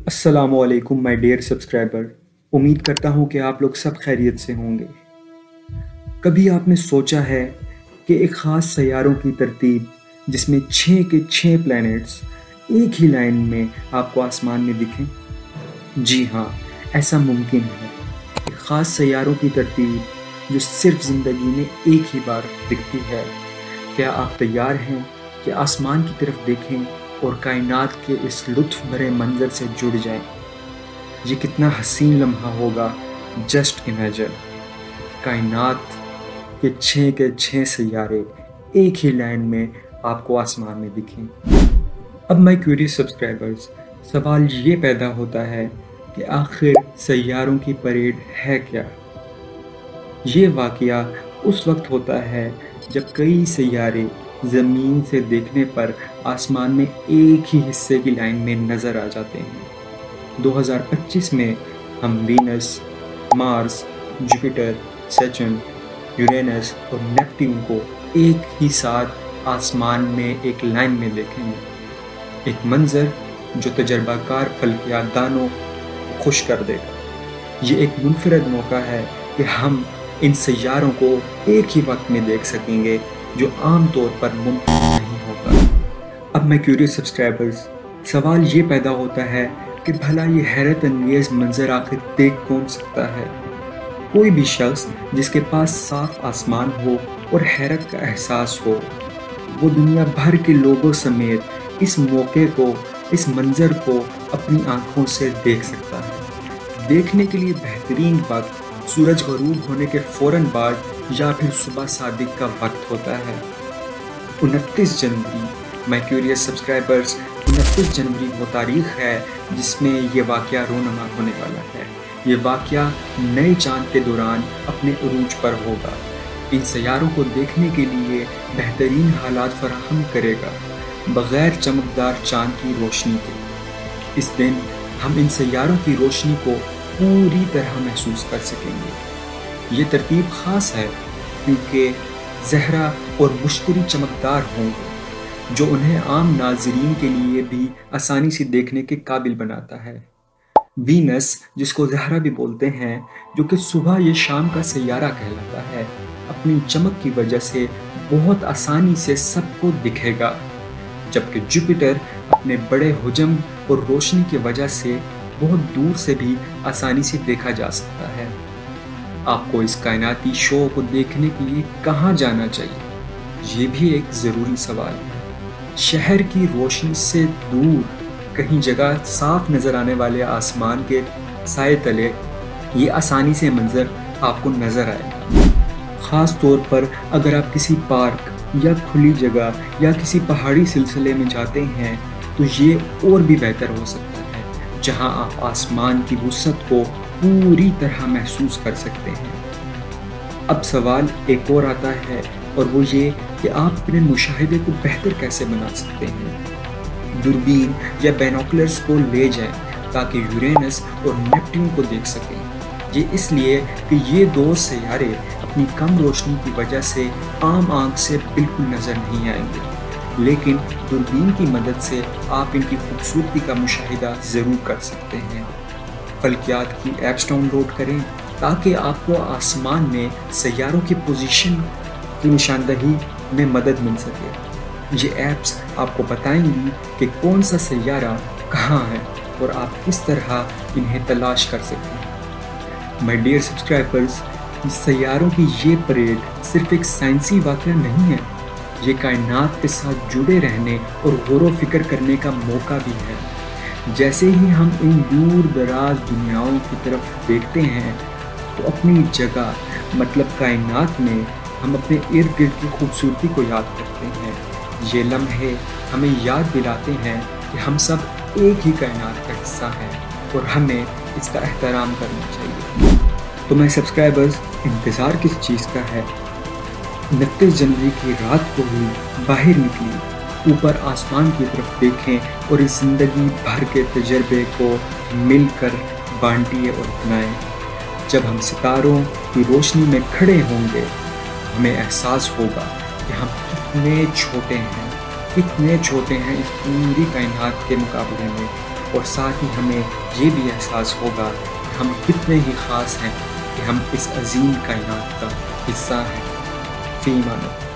अस्सलाम वालेकुम my dear subscriber. उम्मीद करता हूँ कि आप लोग सब खैरियत से होंगे। कभी आपने सोचा है कि एक ख़ास सैयारों की तरतीब जिसमें 6 के 6 प्लैनेट्स एक ही लाइन में आपको आसमान में दिखें? जी हाँ, ऐसा मुमकिन है। एक ख़ास सैयारों की तरतीब जो सिर्फ ज़िंदगी में एक ही बार दिखती है। क्या आप तैयार हैं कि आसमान की तरफ देखें और कायनात के इस लुत्फ़ भरे मंज़र से जुड़ जाएं? ये कितना हसीन लम्हा होगा। जस्ट इमेजिन, कायनात के 6 सैयारे एक ही लाइन में आपको आसमान में दिखें। अब माय क्यूरियस सब्सक्राइबर्स, सवाल ये पैदा होता है कि आखिर सैयारों की परेड है क्या? ये वाक़या उस वक्त होता है जब कई सैयारे ज़मीन से देखने पर आसमान में एक ही हिस्से की लाइन में नज़र आ जाते हैं। 2025 में हम Venus, Mars, Jupiter, Saturn, Uranus और नेपट्यून को एक ही साथ आसमान में एक लाइन में देखेंगे। एक मंज़र जो तजर्बाकार फल्कियात दानों को खुश कर देगा। ये एक मुनफरद मौका है कि हम इन सैयारों को एक ही वक्त में देख सकेंगे, जो आम तौर पर मुमकिन नहीं होता। अब मैं क्यूरियस सब्सक्राइबर्स, सवाल ये पैदा होता है कि भला ये हैरत अंगेज़ मंज़र आखिर देख कौन सकता है? कोई भी शख्स जिसके पास साफ आसमान हो और हैरत का एहसास हो, वो दुनिया भर के लोगों समेत इस मौके को, इस मंज़र को अपनी आँखों से देख सकता है। देखने के लिए बेहतरीन वक्त सूरज ग़रूब होने के फ़ौरन बाद या फिर सुबह सादिक का वक्त होता है। 29 जनवरी, माय क्यूरियस सब्सक्राइबर्स, 29 जनवरी वो तारीख़ है जिसमें ये वाक़या रोनमा होने वाला है। ये वाक़या नए चाँद के दौरान अपने उरूज पर होगा। इन सैयारों को देखने के लिए बेहतरीन हालात फराहम करेगा, बग़ैर चमकदार चाँद की रोशनी के। इस दिन हम इन सैयारों की रोशनी को पूरी तरह महसूस कर सकेंगे। ये तरतीब ख़ास है क्योंकि ज़हरा और मुश्तरी चमकदार होंगे, जो उन्हें आम नाज़रीन के लिए भी आसानी से देखने के काबिल बनाता है। वीनस, जिसको ज़हरा भी बोलते हैं, जो कि सुबह या शाम का सैयारा कहलाता है, अपनी चमक की वजह से बहुत आसानी से सबको दिखेगा, जबकि जुपिटर अपने बड़े हुजम और रोशनी की वजह से बहुत दूर से भी आसानी से देखा जा सकता है। आपको इस कायनाती शो को देखने के लिए कहाँ जाना चाहिए? ये भी एक ज़रूरी सवाल है। शहर की रोशनी से दूर कहीं जगह साफ नज़र आने वाले आसमान के साए तले ये आसानी से मंज़र आपको नज़र आएगा। ख़ास तौर पर अगर आप किसी पार्क या खुली जगह या किसी पहाड़ी सिलसिले में जाते हैं तो ये और भी बेहतर हो सकता है, जहां आप आसमान की वुसअत को पूरी तरह महसूस कर सकते हैं। अब सवाल एक और आता है, और वो ये कि आप अपने मुशाहिदे को बेहतर कैसे बना सकते हैं। दूरबीन या बाइनोकुलर्स को ले जाएं ताकि यूरेनस और नेपट्यून को देख सकें। ये इसलिए कि ये दो सैयारे अपनी कम रोशनी की वजह से आम आँख से बिल्कुल नज़र नहीं आएंगे, लेकिन दूरबीन की मदद से आप इनकी खूबसूरती का मुशाहिदा ज़रूर कर सकते हैं। फल्कियात की ऐप्स डाउनलोड करें ताकि आपको आसमान में सैयारों की पोजीशन की निशानदही में मदद मिल सके। ये ऐप्स आपको बताएंगी कि कौन सा सैयारा कहाँ है और आप किस तरह इन्हें तलाश कर सकते हैं। माय डियर सब्सक्राइबर्स, सैयारों की ये परेड सिर्फ एक साइंसी वाक़या नहीं है, ये कायनात के साथ जुड़े रहने और गौर फिक्र करने का मौका भी है। जैसे ही हम इन दूर दराज दुनियाओं की तरफ देखते हैं तो अपनी जगह मतलब कायनात में हम अपने इर्द गिर्द की खूबसूरती को याद करते हैं। ये लम्हे हमें याद दिलाते हैं कि हम सब एक ही कायनात का हिस्सा हैं और हमें इसका एहतराम करना चाहिए। तो मैं सब्सक्राइबर्स, इंतज़ार किस चीज़ का है? 29 जनवरी की रात को ही बाहर निकली, ऊपर आसमान की तरफ देखें और इस ज़िंदगी भर के तजर्बे को मिलकर बांटिए और अपनाएं। जब हम सितारों की रोशनी में खड़े होंगे, हमें एहसास होगा कि हम कितने छोटे हैं इस पूरी कायनात के मुकाबले में। اور ساتھ ہی ہمیں یہ بھی احساس ہوگا کہ ہم کتنے ہی خاص ہیں کہ ہم اس عظیم کائنات کا حصہ ہیں۔ فی امان اللہ۔